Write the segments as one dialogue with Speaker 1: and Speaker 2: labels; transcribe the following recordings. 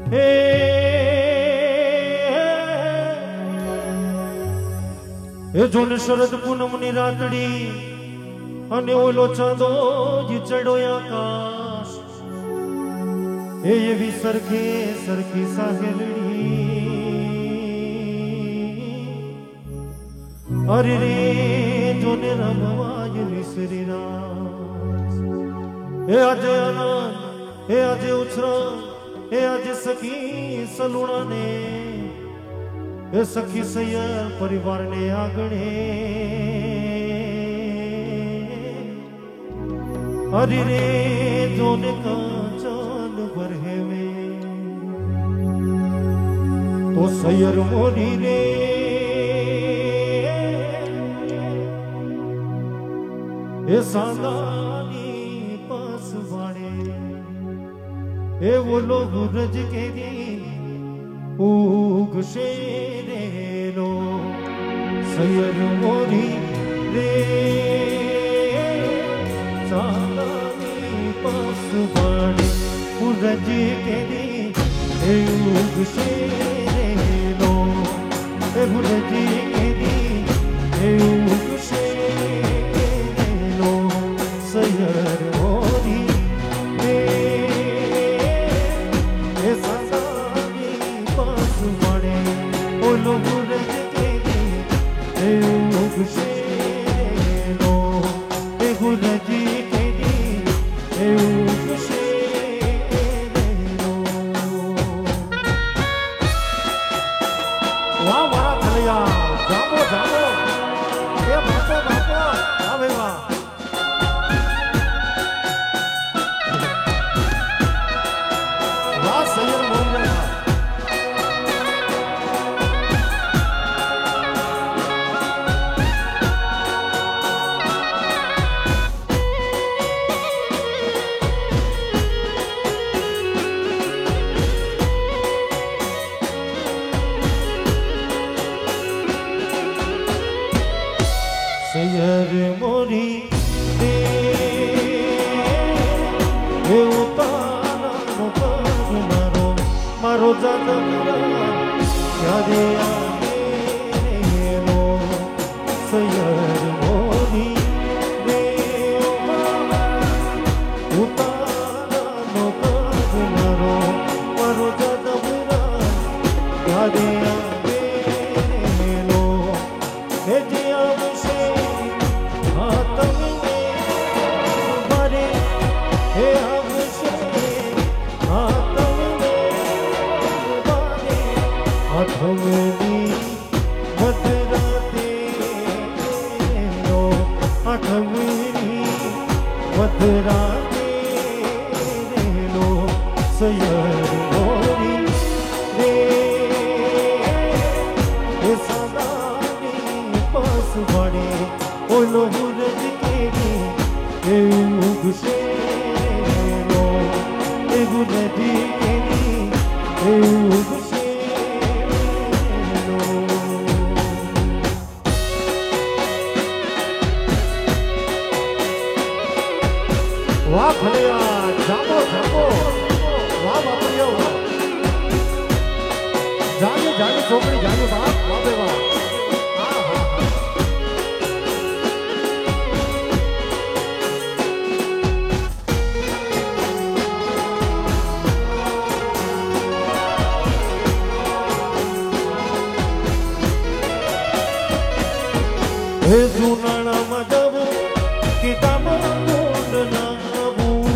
Speaker 1: એ જોને શરદ પૂનમની રાતડી અને ઓલો ચાંદો જ ચડ્યો આકાશ એ એવી સરખી સાહેલડી અરે રે જોને રમવા જ વિસરી રાસ એ આજે આનંદ એ આજે ઉછરા એ આજે સખી સલુણાને એ સખી સૈયર પરિવારને આગણે હરી રે જોને કાંચન ભરહેવે તો સૈયર મોરી રે એ સાંગાની પાસ વાળે એ ઓલો ગુરજ કેરી ઉગશે રેલો સૈયર મોરી રે સાંગાની પાસ વાળે ગુરજ કેરી એ ઉગશે રેલો એ ગુરજ કેરી એ ઉગશે સૈયર મોરી રે એ સાંગાની પાસ વાળે ઓલો ગુરજ કેરી એ ઉગશે નો એ ગુરજ કેરી એ ઉગશે નો વાહ વાહ ખલિયા જામો જામો એ બાપો આવે વાહ સૈયર મોરી સૈયર મોરી રે એ ઉતારાનો પગનારો મારો જાદવરા ક્યારે આવેલો સૈયર મોરી રે ઉતારાનો પગનારો મારો જાદવરા ક્યારે આવેલો એ જે આવશે હાથમને મારે એ આવશે હાથમને મારે હાથમની મધરાતે નો હાથમની મધરાતે નો સૈયર મોરી રે એ સાદાની પાસ વાળે ઓલો ગુરજ કેરી એ ઉગશે નો એ ગુરજ કેરી એ ઉગશે નો વાહ ભલિયા જામો જામો વાહ બાપરિયો જાને છોકરી જાને બાપ વાહ બે વાહ હે જુનાણામાં જવું કિતાબમાં મૂંડ નાવું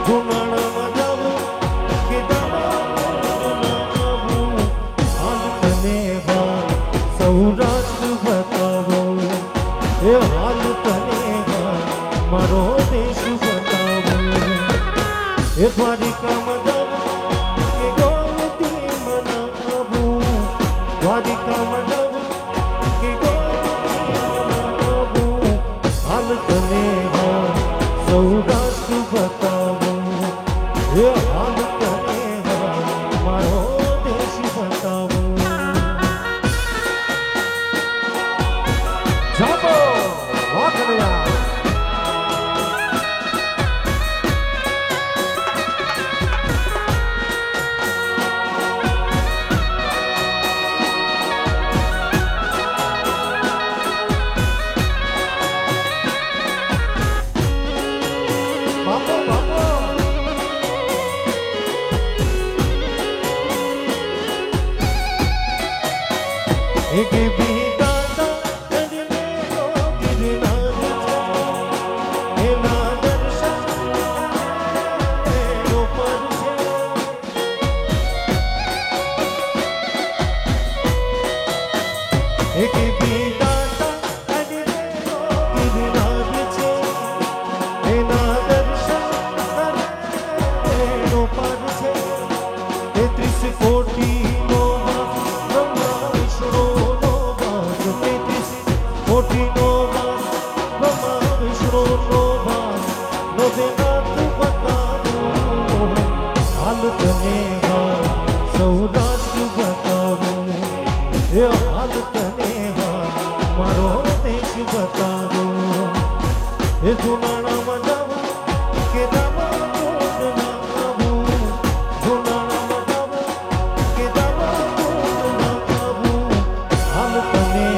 Speaker 1: જુનાણામાં જવું કિતાબમાં મૂંડ નાવું હાલ તને બાર સૌરાષ્ટ્ર બતાવો એ હાલ તને બાર મારો દેશ બતાવો એ દ્વારિકામાં જવું કે ગોમતી મનાવું દ્વારિકામાં જવું કે તને સૌરાષ્ટ્ર બતાવો એ હાલ તને મારો દેશ બતાવો જાબો વાકડ્યા एक भी दादा कदमे रो गिरनार छे एना दर्शन रो पर छे एक भी दादा कदमे रो गिरनार छे एना दर्शन रो पर छे 33 कोटी सौराष्ट्र बताओ ये हाल तने मारो देश बताओ ये जुनाना मजाओ के दामा कोट ना काबू जुनाना मजाओ के दामा कोट ना काबू हाल तने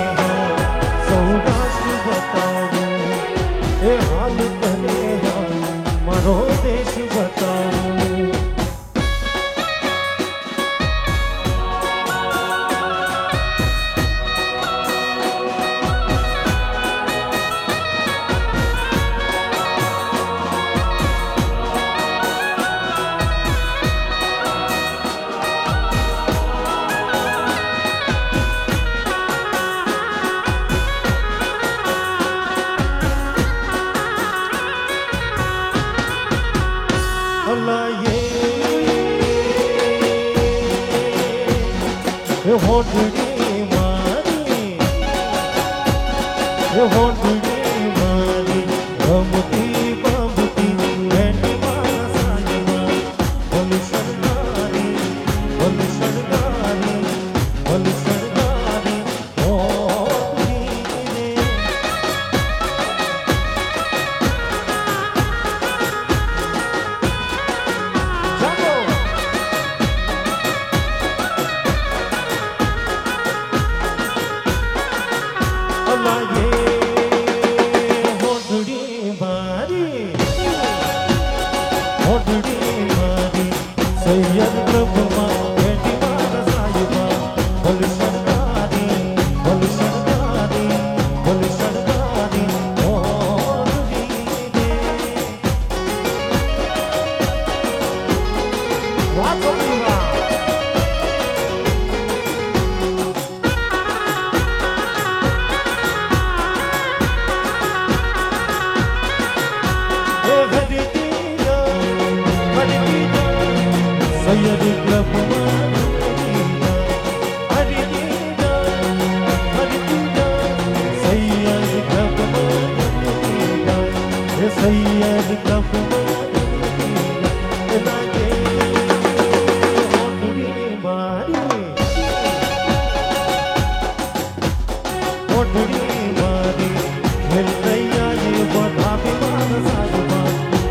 Speaker 1: सौराष्ट्र बताओ ये हाल तने मारो देश बताओ होटड़ी मारी रमती बमती बैठी माना साजमा बोल सरदारी होटड़ी रे जाओ सैयद प्रभुमा बेटी माना साहिबा बोल सरदारी होटड़ी रे वाह सैयद प्रभुमा हरि दीदा सैयद प्रभुमा सैयद प्रभुमा लागे होटड़ी मारी मिल रैया ये बधा भी मान साजमा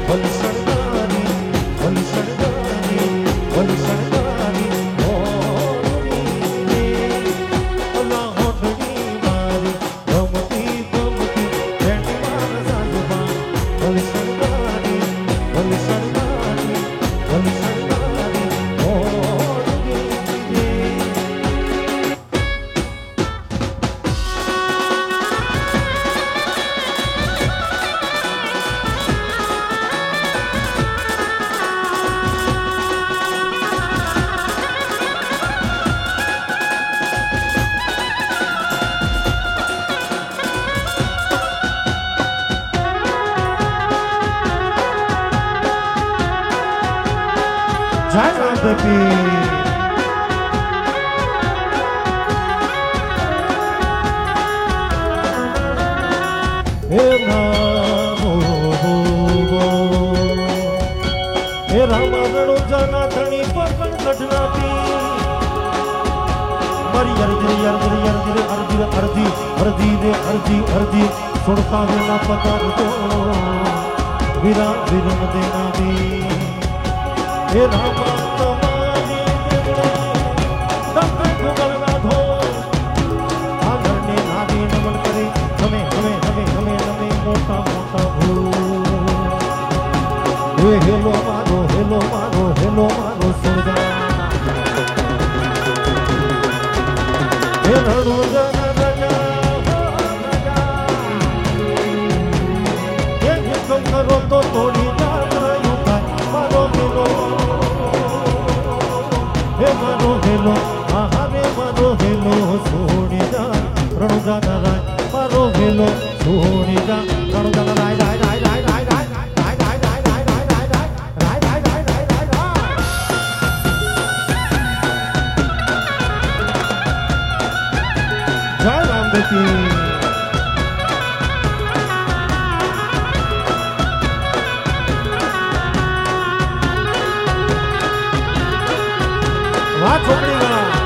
Speaker 1: बोल सरदारी होटड़ी रे होटड़ी मारी रमती बमती बैठी माना साजमा बोल सरदारी होटड़ी रे Janapati He Rama Venu Jana Thani Pakan Kadnati Mari Ardi Surta Vena Patan To Vira Viran Dena Di He Rama Tamari Tampe Gugal Na Dho Agar Ne Nadi Naman Kare Hame Mota Bhu Hello Mano, Surda કરો તો તોડી જાગરાયું થાય મારો વેલો હે મારો વેલો હવે મારો વેલો છોડી જા રણુજા રાય મારો વેલો છોડી જા રણુજા રાય રાય રાય રાય રાય જય રામદેવજી વાહ છોકરી વાહ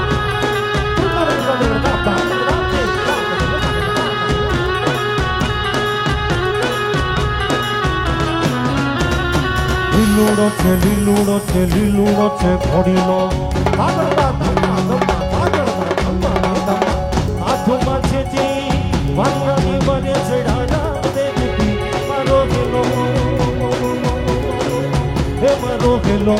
Speaker 1: લીલુડો છે લીલુડો છે લીલુડો છે ઘોડીલો હાથમાં છે જી વાંગણી બને ચડાડા દેવી મારો વેલો હે મારો વેલો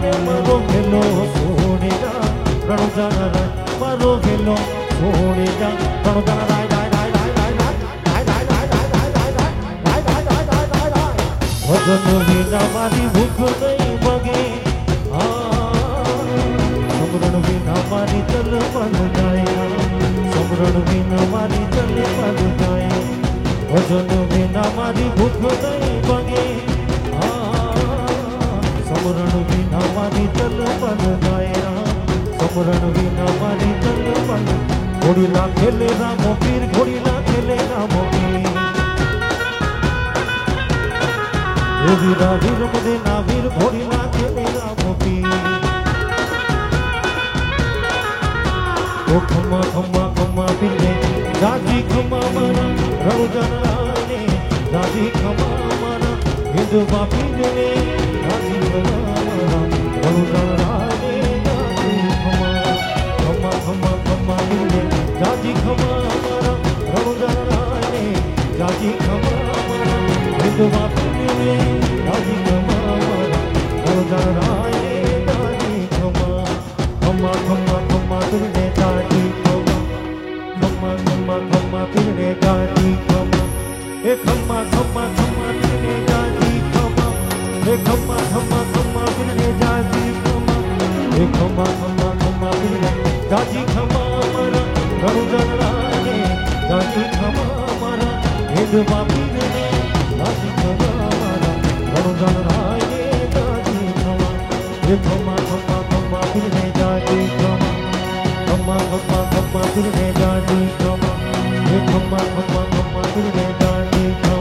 Speaker 1: હે મારો વેલો છોડી જા રણુજા રાય મારો વેલો છોડી જા રણુજા રાય રાય રાય રાય ભજન વિના મારી ભૂખ નહીં બગે સમરણ વિના મારી તલ મન જાય સમરણ વિના મારી તલ મન જાય ભજન વિના મારી ભૂખ નહીં બગે સમરણ વિના મારી તલ મન જાય સમરણ વિના મારી તલ મન ઘોડીલા ખેલે રામો પીર ઘોડીલા ખેલે રામો પીર વીરા વીર મુદે ના વીર ઘોડીલા ખેલે રામો પીર ઓ ખમ્મા ખમ્મા ખમ્મા પીરે જાજી ખમ્મા મારા રણુજાને જાજી ખમ્મા મારા હિંદવા પીરે જાજી ખમ્મા મારા રણુજાને જાજી ખમ્મા ખમ્મા ખમ્મા ખમ્મા પીરે જાજી ખમ્મા મારા રણુજાને જાજી ખમ્મા મારા હિંદવા પીરે જાજી ખમ્મા મારા રણુજાને જાજી ખમ્મા ખમ્મા ખમ્મા ખમ્મા પીરે જાજી ખમ્મા ખમ્મા ખમ્મા ખમ્મા પીરે જાજી ખમ્મા એ ખમ્મા ખમ્મા ખમ્મા પીરે જાજી ખમ્મા એ ખમ્મા ખમ્મા ખમ્મા પીરે જાજી ખમ્મા એ ખમ્મા ખમ્મા ખમ્મા પીરે જાજી ખમ્મા મારા રણુજાને જાજી ખમ્મા મારા હિંદવા પીરે જાજી ખમ્મા મારા રણુજાને જાજી ખમ્મા એ ખમ્મા ખમ્મા ખમ્મા પીરે જાજી ખમ્મા ખમ્મા ખમ્મા ખમ્મા પીરે જાજી ખમ્મા એ ખમ્મા ખમ્મા ખમ્મા પીરે જાજી ખમ્મા